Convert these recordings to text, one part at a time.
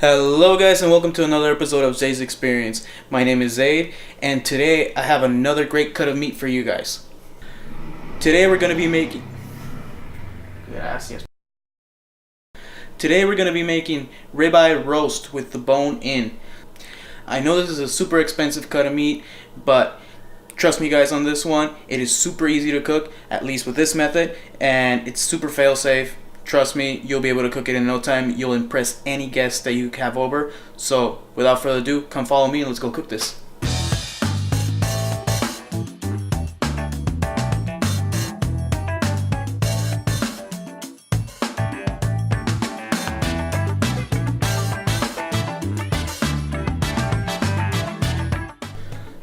Hello guys and welcome to another episode of Zayd's Experience. My name is Zayd and today I have another great cut of meat for you guys. Today we're going to be making ribeye roast with the bone in. I know this is a super expensive cut of meat, but trust me guys on this one, it is super easy to cook, at least with this method, and it's super fail safe. Trust me, you'll be able to cook it in no time. You'll impress any guest that you have over. So, without further ado, come follow me and let's go cook this.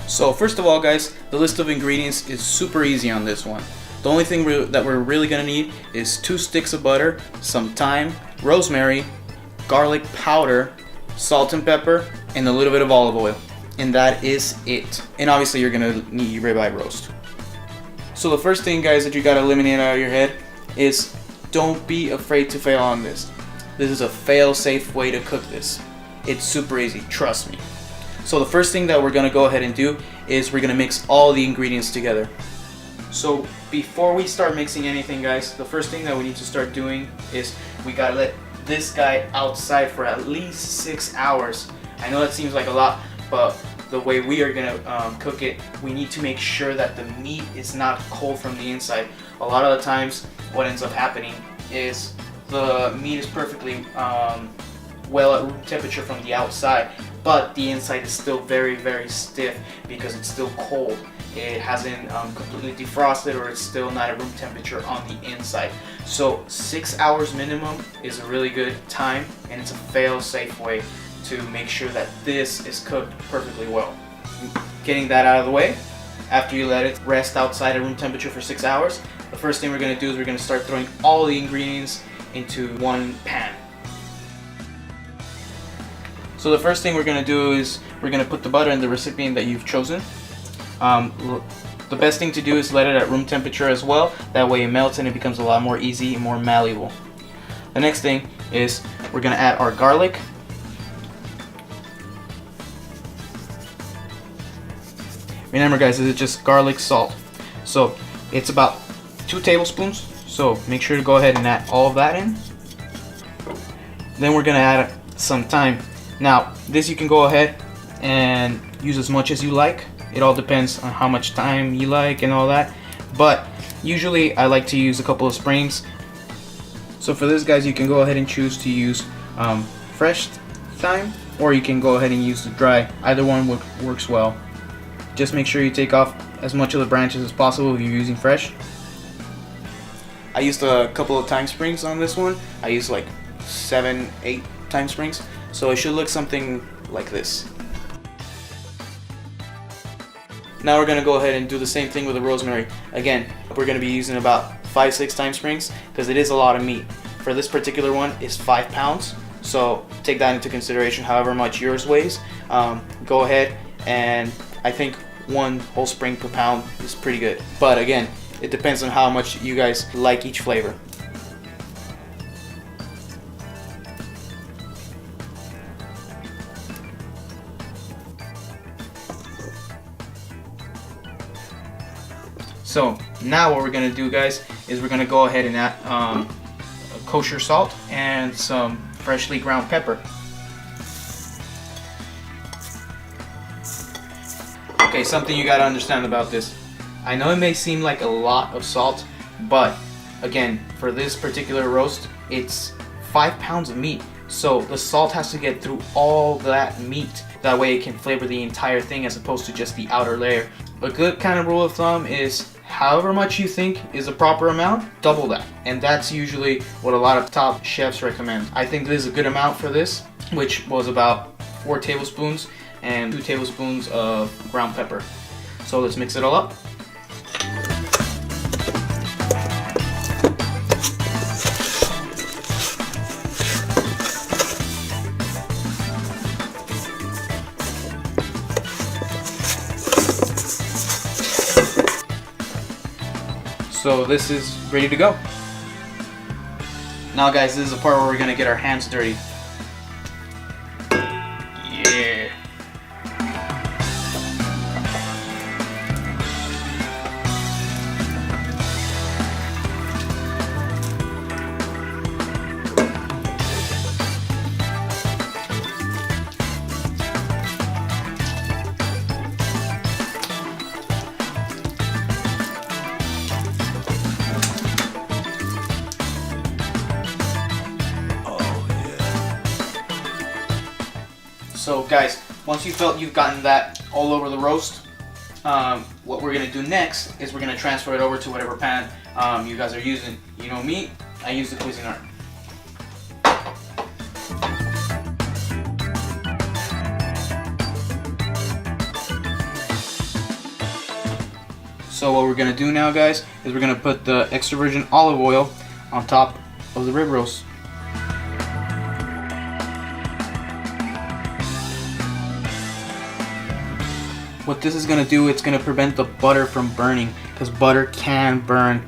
So, first of all guys, the list of ingredients is super easy on this one. The only thing that we're really going to need is 2 sticks of butter, some thyme, rosemary, garlic powder, salt and pepper, and a little bit of olive oil. And that is it. And obviously you're going to need ribeye roast. So the first thing guys that you got to eliminate out of your head is don't be afraid to fail on this. This is a fail-safe way to cook this. It's super easy, trust me. So the first thing that we're going to go ahead and do is we're going to mix all the ingredients together. So before we start mixing anything guys, the first thing that we need to start doing is we gotta let this guy outside for at least 6 hours. I know that seems like a lot, but the way we are gonna cook it, we need to make sure that the meat is not cold from the inside. A lot of the times what ends up happening is the meat is perfectly well at room temperature from the outside, but the inside is still very stiff because it's still cold. It hasn't completely defrosted, or it's still not at room temperature on the inside. So 6 hours minimum is a really good time, and it's a fail-safe way to make sure that this is cooked perfectly well. Getting that out of the way, after you let it rest outside at room temperature for 6 hours, the first thing we're going to do is we're going to start throwing all the ingredients into one pan. So the first thing we're going to do is we're going to put the butter in the recipient that you've chosen. The best thing to do is let it at room temperature as well. That way it melts and it becomes a lot more easy and more malleable. The next thing is we're going to add our garlic. Remember guys, this is just garlic salt. So it's about 2 tablespoons. So make sure to go ahead and add all of that in. Then we're going to add some thyme. Now this you can go ahead and use as much as you like. It all depends on how much thyme you like and all that, but usually I like to use a couple of sprigs. So for this guys, you can go ahead and choose to use fresh thyme, or you can go ahead and use the dry. Either one works well. Just make sure you take off as much of the branches as possible if you're using fresh. I used a couple of thyme sprigs on this one. I used like 7-8 thyme sprigs, so it should look something like this. Now we're going to go ahead and do the same thing with the rosemary. Again, we're going to be using about 5-6 thyme sprigs because it is a lot of meat. For this particular one, it's 5 pounds, so take that into consideration. However much yours weighs, go ahead, and I think 1 whole sprig per pound is pretty good. But again, it depends on how much you guys like each flavor. So now what we're going to do guys is we're going to go ahead and add kosher salt and some freshly ground pepper. Okay, something you got to understand about this. I know it may seem like a lot of salt, but again, for this particular roast, it's 5 pounds of meat. So the salt has to get through all that meat. That way it can flavor the entire thing as opposed to just the outer layer. A good kind of rule of thumb is however much you think is a proper amount, double that. And that's usually what a lot of top chefs recommend. I think this is a good amount for this, which was about 4 tablespoons and 2 tablespoons of ground pepper. So let's mix it all up. So this is ready to go. Now guys, this is the part where we're going to get our hands dirty. So guys, once you felt you've gotten that all over the roast, what we're gonna do next is we're gonna transfer it over to whatever pan you guys are using. You know me, I use the Cuisinart. So what we're gonna do now, guys, is we're gonna put the extra virgin olive oil on top of the rib roast. What this is gonna do, it's gonna prevent the butter from burning, because butter can burn.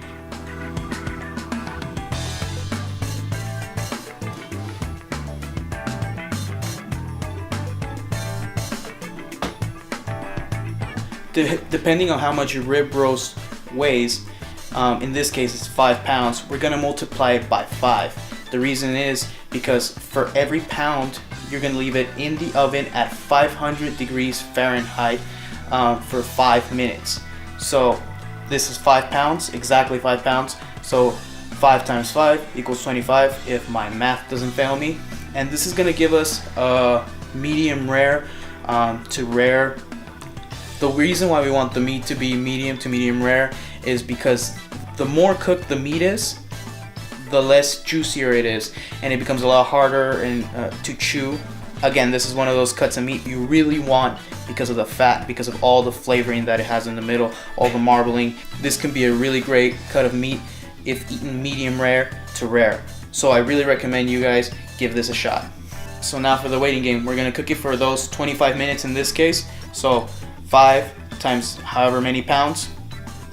Depending on how much your rib roast weighs, in this case it's 5 pounds, we're gonna multiply it by 5. The reason is because for every pound, you're gonna leave it in the oven at 500 degrees Fahrenheit for 5 minutes. So this is 5 pounds, exactly 5 pounds. So 5 times 5 equals 25 if my math doesn't fail me. And this is gonna give us a medium rare to rare. The reason why we want the meat to be medium to medium rare is because the more cooked the meat is, the less juicier it is, and it becomes a lot harder to chew. Again, this is one of those cuts of meat you really want because of the fat, because of all the flavoring that it has in the middle, all the marbling. This can be a really great cut of meat if eaten medium rare to rare. So I really recommend you guys give this a shot. So now for the waiting game, we're gonna cook it for those 25 minutes in this case. So 5 times however many pounds,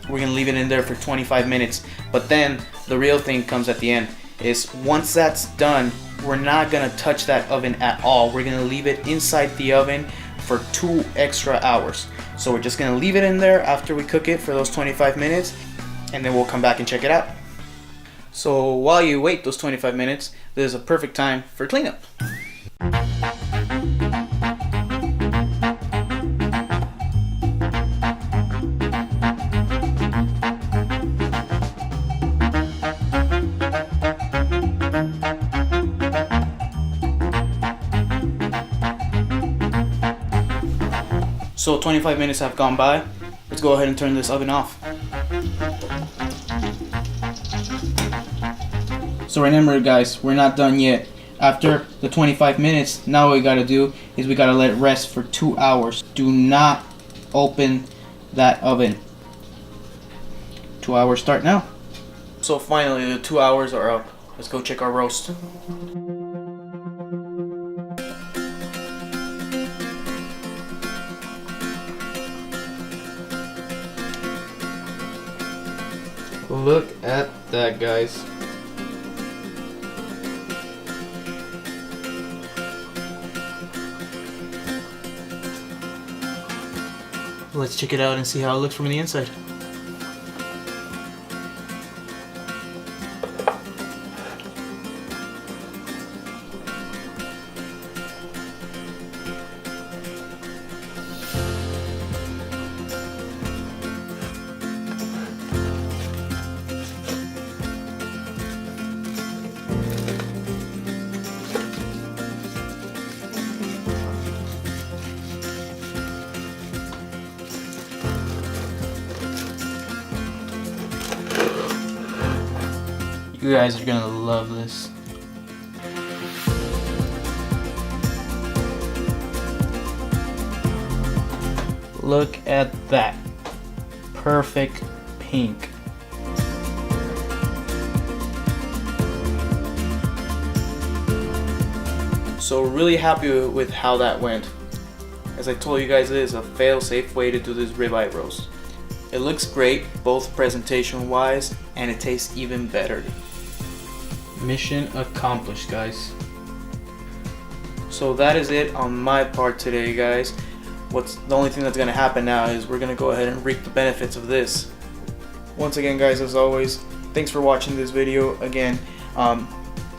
we're gonna leave it in there for 25 minutes. But then the real thing comes at the end, is once that's done, we're not gonna touch that oven at all. We're gonna leave it inside the oven for 2 extra hours. So we're just gonna leave it in there after we cook it for those 25 minutes, and then we'll come back and check it out. So while you wait those 25 minutes, this is a perfect time for cleanup. So 25 minutes have gone by. Let's go ahead and turn this oven off. So remember guys, we're not done yet. After the 25 minutes, now what we gotta do is we gotta let it rest for 2 hours. Do not open that oven. 2 hours start now. So finally the 2 hours are up. Let's go check our roast. Look at that, guys. Let's check it out and see how it looks from the inside. You guys are gonna love this. Look at that. Perfect pink. So really happy with how that went. As I told you guys, it is a fail-safe way to do this ribeye roast. It looks great, both presentation wise, and it tastes even better. Mission accomplished, guys. So that is it on my part today, guys. The only thing that's gonna happen now is we're gonna go ahead and reap the benefits of this. Once again, guys, as always, thanks for watching this video. Again,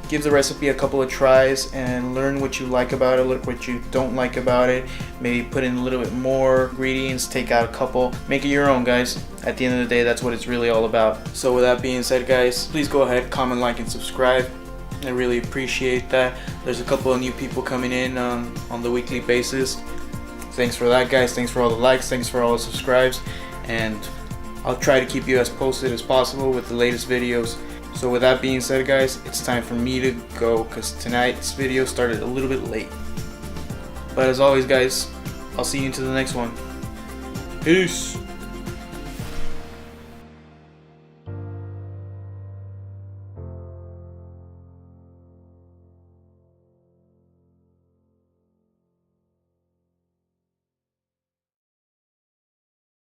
give the recipe a couple of tries and learn what you like about it, look what you don't like about it. Maybe put in a little bit more ingredients, take out a couple, make it your own, guys. At the end of the day, that's what it's really all about. So with that being said, guys, please go ahead, comment, like, and subscribe. I really appreciate that. There's a couple of new people coming in on the weekly basis. Thanks for that, guys. Thanks for all the likes. Thanks for all the subscribes. And I'll try to keep you as posted as possible with the latest videos. So with that being said, guys, it's time for me to go because tonight's video started a little bit late. But as always, guys, I'll see you into the next one. Peace.